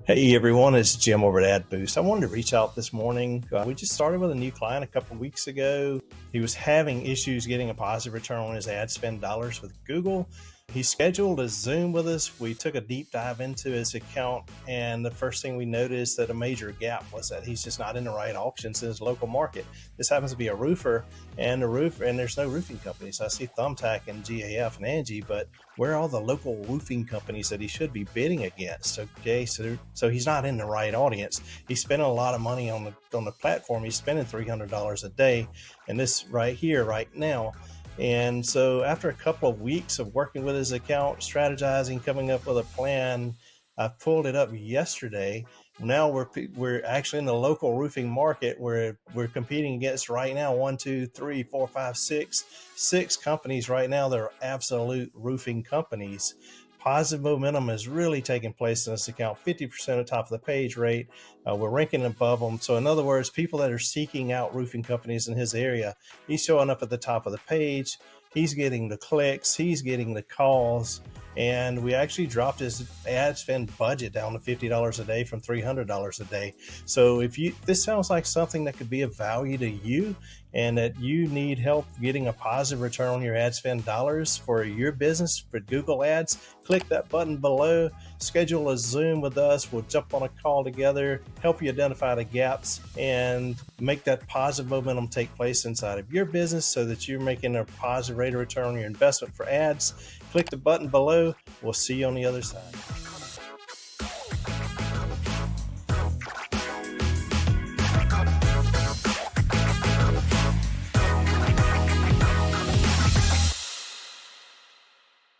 Hey everyone, it's Jim over at AdBoost. I wanted to reach out this morning. We just started with a new client a couple of weeks ago. He was having issues getting a positive return on his ad spend dollars with Google. He scheduled a Zoom with us. We took a deep dive into his account, and the first thing we noticed that a major gap was that he's just not in the right auctions in his local market. This happens to be a roofer, and there's no roofing companies. I see Thumbtack and GAF and Angie, but where are all the local roofing companies that he should be bidding against? Okay, so he's not in the right audience. He's spending a lot of money on the platform. He's spending $300 a day, and this right here, right now. And so after a couple of weeks of working with his account, strategizing, coming up with a plan, I pulled it up yesterday. Now we're actually in the local roofing market where we're competing against right now one, two, three, four, five, six companies right now that are absolute roofing companies. Positive momentum is really taking place in this account. 50% at top of the page rate. We're ranking above them. So in other words, people that are seeking out roofing companies in his area, he's showing up at the top of the page. He's getting the clicks. He's getting the calls. And we actually dropped his ad spend budget down to $50 a day from $300 a day. So this sounds like something that could be of value to you, and that you need help getting a positive return on your ad spend dollars for your business, for Google Ads, click that button below, schedule a Zoom with us. We'll jump on a call together, help you identify the gaps, and make that positive momentum take place inside of your business so that you're making a positive rate of return on your investment for ads. Click the button below. We'll see you on the other side.